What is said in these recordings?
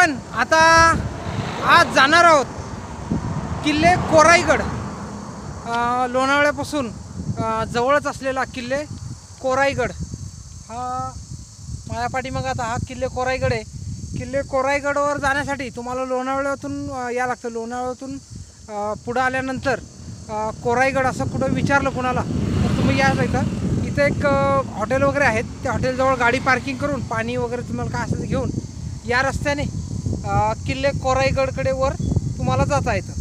आपण आता आज जाणार आहोत किल्ले कोराईगड। लोणावळ्यापासून जवळच असलेला किल्ले कोराईगड हा माझ्या पाठीमागे आता हा किल्ले कोराईगड आहे। किल्ले कोराईगडवर जाण्यासाठी तुम्हाला लोणावळ्यातून या लागतं। लोणावळ्यातून पुढे आल्यानंतर कोराईगड असं कुठं विचारलं कुणाला तर तुम्ही या इथं एक हॉटेल वगैरे आहेत। त्या हॉटेलजवळ गाडी पार्किंग करून पाणी वगैरे तुम्हाला काय असेल घेऊन या रस्त्याने किल्ले कोराईगडकडे वर तुम्हाला जाता येतं।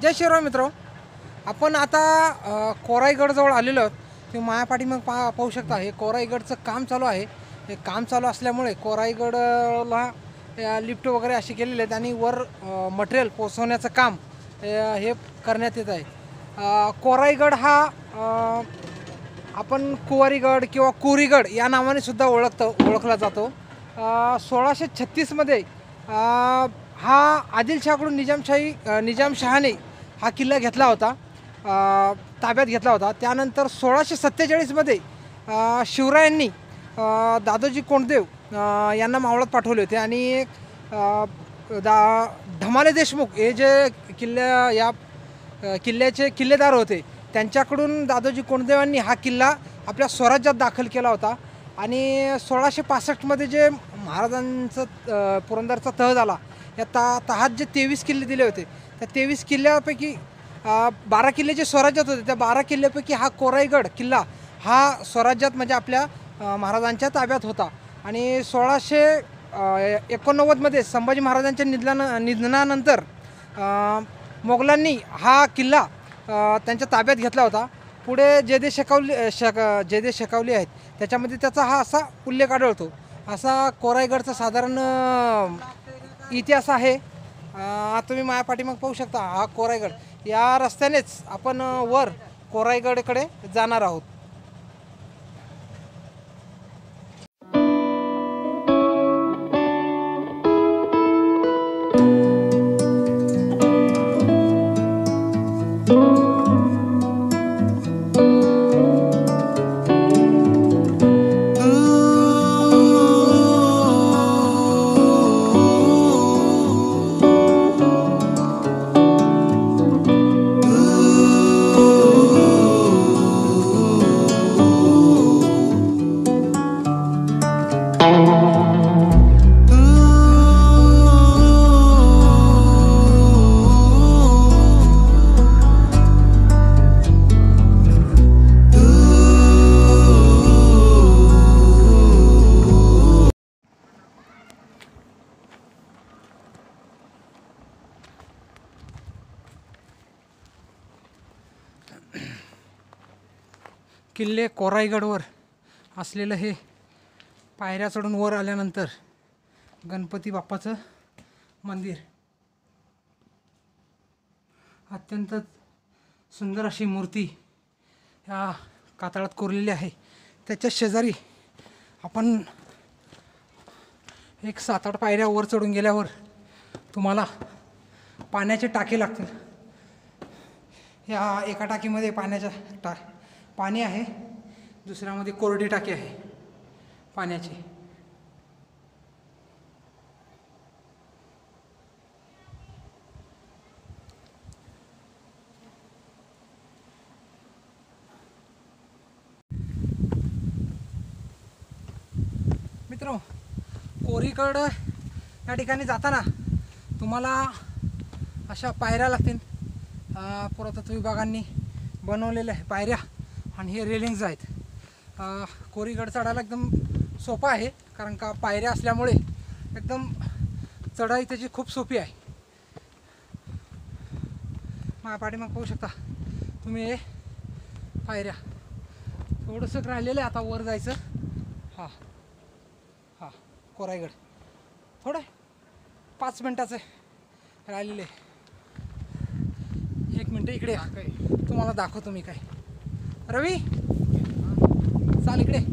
जय शिवराय मित्रो, आपण आता कोराईगडजवळ आलेलो आहोत। तुम्ही माझ्या पाठीमागे पाहू शकता हे कोराईगडचं काम चालू आहे। हे काम चालू असल्यामुळे कोराईगडला लिफ्ट वगैरे असे केलेले आहेत आणि वर मटेरियल पोहोचवण्याचं काम हे करण्यात येत आहे। कोराईगड हा आपण कुवारीगड किंवा कोरीगड या नावाने सुद्धा ओळखला जातो। 1636 मध्ये हा आदिलशाहकडून निजामशहाने हा किल्ला घेतला होता, ताब्यात घेतला होता। त्यानंतर 1647 मध्ये शिवरायांनी दादोजी कोंडदेव यांना मावळात पाठवले होते आणि ढमाले देशमुख हे जे किल्ल्याचे किल्लेदार होते त्यांच्याकडून दादोजी कोंडदेवांनी हा किल्ला आपल्या स्वराज्यात दाखल केला होता। आणि 1665 मध्ये जे महाराजांचं पुरंदरचा तह झाला या तहात जे 23 किल्ले दिले होते त्या 23 किल्ल्यापैकी 12 किल्ले जे स्वराज्यात होते त्या 12 किल्ल्यापैकी हा कोराईगड किल्ला हा स्वराज्यात म्हणजे आपल्या महाराजांच्या ताब्यात होता। आणि 1689 मध्ये संभाजी महाराजांच्या निधनानंतर मोगलांनी हा किल्ला त्यांच्या ताब्यात घेतला होता। पुढे जे देश शेकावली आहेत त्याच्यामध्ये त्याचा हा असा उल्लेख आढळतो। असा कोराईगडचा साधारण इतिहास आहे। तुम्ही माझ्या पाठीमागे पाहू शकता हा कोराईगड। या रस्त्यानेच आपण वर कोराईगडकडे जाणार आहोत। किल्ले कोराईगडवर असलेलं हे पायऱ्या चढून वर आल्यानंतर गणपती बाप्पाचं मंदिर अत्यंत सुंदर अशी मूर्ती ह्या कातळात कोरलेली आहे। त्याच्या शेजारी आपण एक 7-8 पायऱ्या वर चढून गेल्यावर तुम्हाला पाण्याचे टाके लागतील. या एका टाकीमध्ये पाणी आहे, दुसऱ्यामध्ये कोरडी टाकी आहे पाण्याची. मित्र, कोरीगड या ठिकाणी जाताना तुम्हाला अशा पायऱ्या लागतील. पुरातत्व विभागांनी बनवलेल्या आहे पायऱ्या आणि हे रेलिंग्ज आहेत. कोरीगड चढायला एकदम सोपा आहे, कारण का पायऱ्या असल्यामुळे एकदम चढाई त्याची खूप सोपी आहे. माझ्या पाठीमागे पाहू शकता तुम्ही हे पायऱ्या. थोडंसं राहिलेलं आहे आता वर जायचं. हा कोराईगड थोडं 5 मिनटाचं राहिलेलं आहे. 1 मिनटं इकडे तुम्हाला दाखवतो मी. काय रवी, चाल इकडे.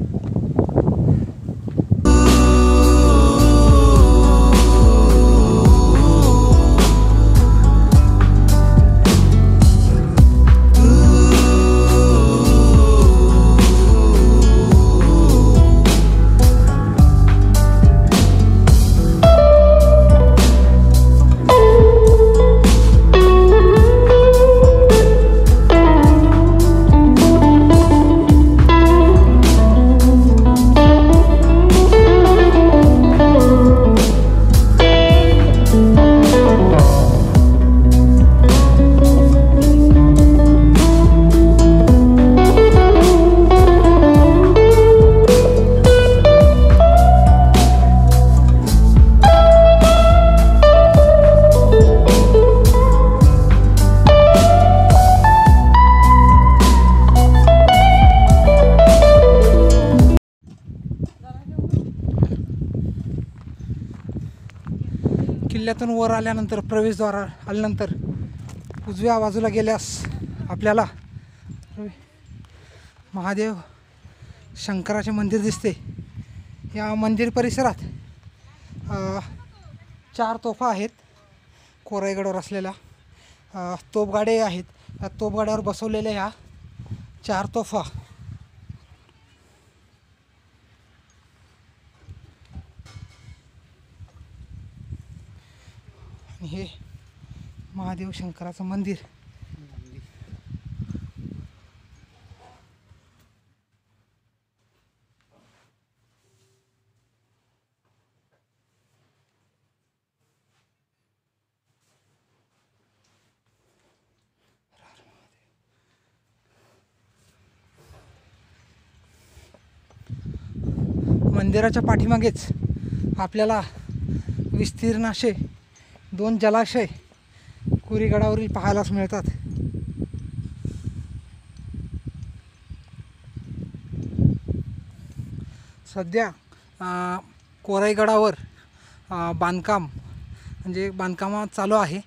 किल्ल्यातून वर आल्यानंतर प्रवेशद्वार आल्यानंतर उजव्या बाजूला गेल्यास आपल्याला महादेव शंकराचे मंदिर दिसते. या मंदिर परिसरात 4 तोफा आहेत कोराईगडावर असलेल्या. तोफगाड्या आहेत. या तोफगाड्यावर बसवलेल्या ह्या 4 तोफा. हे महादेव शंकराचं मंदिर. मंदिराच्या पाठीमागेच आपल्याला विस्तीर्ण असे 2 जलाशय कोरीगडावरील पाहायलाच मिळतात. सध्या कोराईगडावर बांधकाम चालू आहे.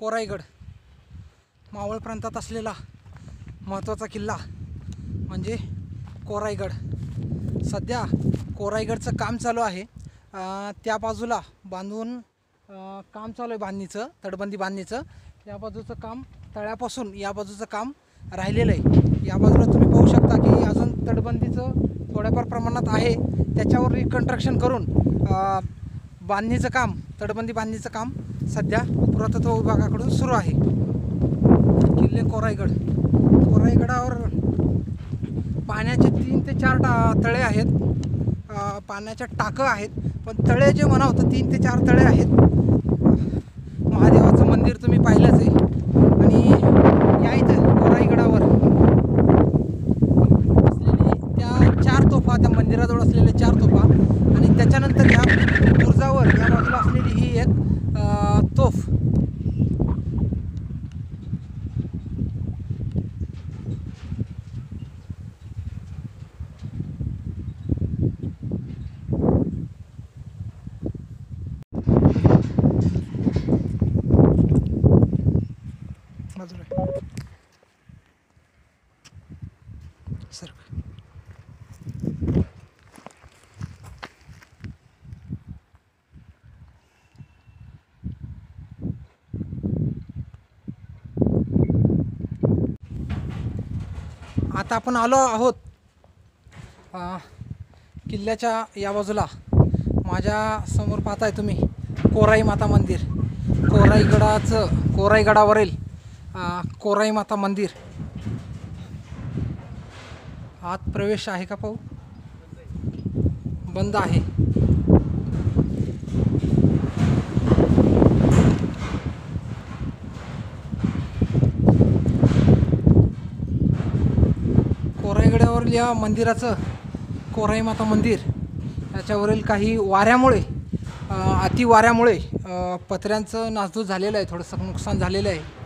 कोराईगड मावळ प्रांतात असलेला महत्त्वाचा किल्ला म्हणजे कोराईगड. सध्या कोराईगडचं काम चालू आहे. त्या बाजूला बांधून काम चालू आहे बांधणीचं, तटबंदी बांधणीचं. या बाजूचं काम तळ्यापासून या बाजूचं काम राहिलेलं आहे. या बाजूला तुम्ही पाहू शकता की अजून तटबंदीचं थोड्याफार प्रमाणात आहे. त्याच्यावर रिकन्स्ट्रक्शन करून बांधणीचं काम, तटबंदी बांधणीचं काम सध्या पुरातत्व विभागाकडून सुरू आहे. किल्ले कोराईगड. कोराईगडावर पाण्याचे 3 ते 4 तळे आहेत. पाण्याच्या टाकं आहेत, पण तळे जे म्हणावं तर 3 ते 4 तळे आहेत. महादेवाचं मंदिर तुम्ही पाहिलंच आहे. आणि या इथं कोराईगडावर असलेली त्या 4 तोफा, त्या मंदिराजवळ असलेल्या 4 तोफा, आणि त्याच्यानंतर ह्या बुरुजावर या बाजूला असलेली ही एक तोफ. सर आता आपण आलो आहोत किल्ल्याच्या या बाजूला. माझ्या समोर पाहताय तुम्ही कोराई माता मंदिर. कोराईगडावरील कोराई माता मंदिर. आत प्रवेश आहे का पाहू? बंद आहे. कोराईगडावरील या मंदिराचं, कोराई माता मंदिर, याच्यावरील काही वाऱ्यामुळे, अति वाऱ्यामुळे पत्र्यांचं नासधूस झालेलं आहे, थोडंसं नुकसान झालेलं आहे.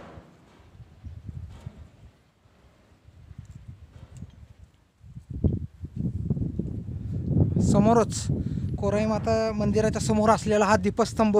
समोरच कोराई माता मंदिराच्या समोर असलेला हा दीपस्तंभ.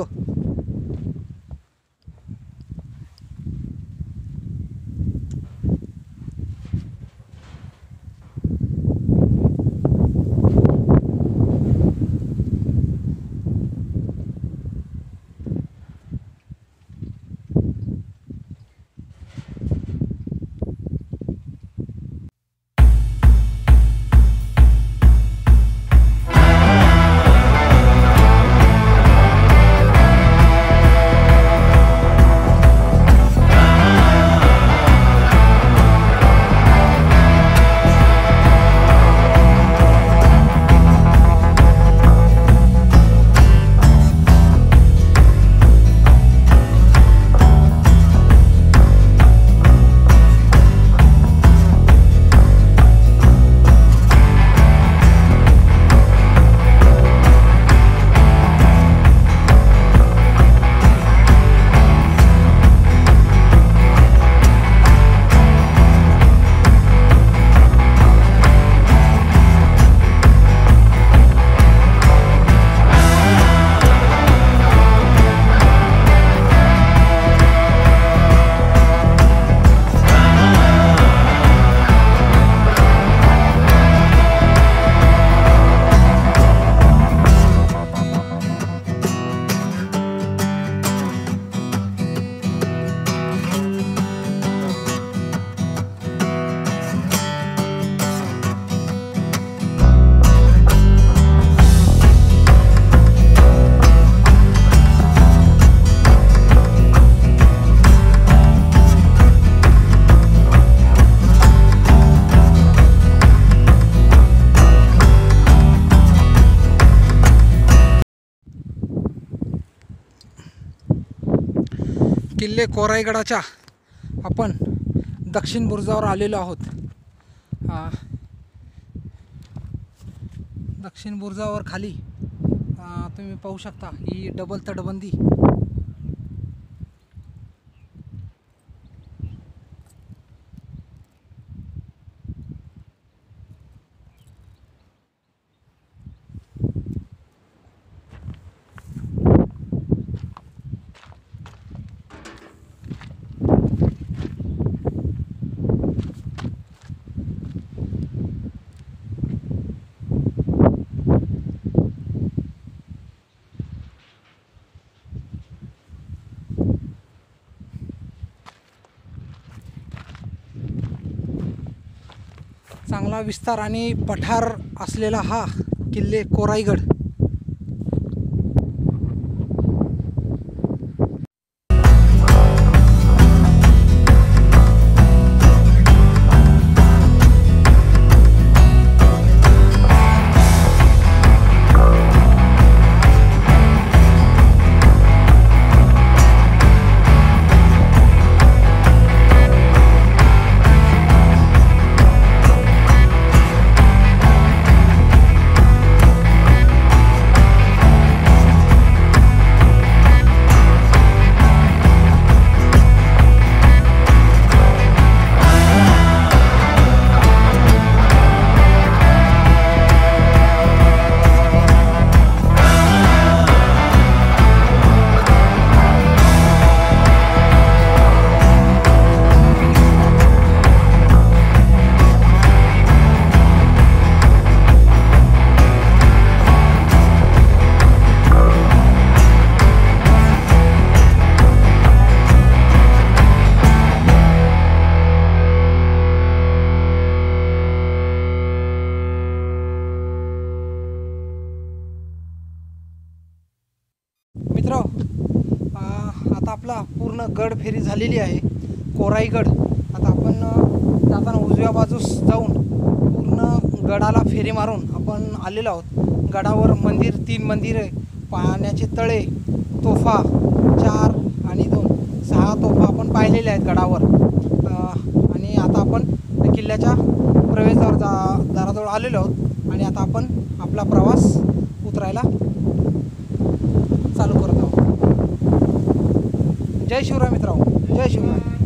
किल्ले कोराईगडाच्या आपण दक्षिण बुरुजावर आलेलो आहोत। दक्षिण बुरुजावर खाली तुम्ही पाहू शकता ही डबल तटबंदी। चांगला विस्तार आणि पठार असलेला हा किल्ले कोराईगड। मित्र, आता आपला पूर्ण गड फेरी झालेली आहे कोराईगड। आता आपण जाताना उजव्या बाजूस जाऊन पूर्ण गडाला फेरी मारून आपण आलेलो आहोत। गडावर मंदिर, 3 मंदिरे, पाण्याचे तळे, तोफा 4 आणि 2 6 तोफा आपण पाहिलेल्या आहेत गडावर। आणि आता आपण किल्ल्याच्या प्रवेशद्वाराजवळ आलेलो आहोत आणि आता आपण आपला प्रवास उतरायला चालू करत आहोत। जय शिवराय मित्रांनो, जय शिवराय।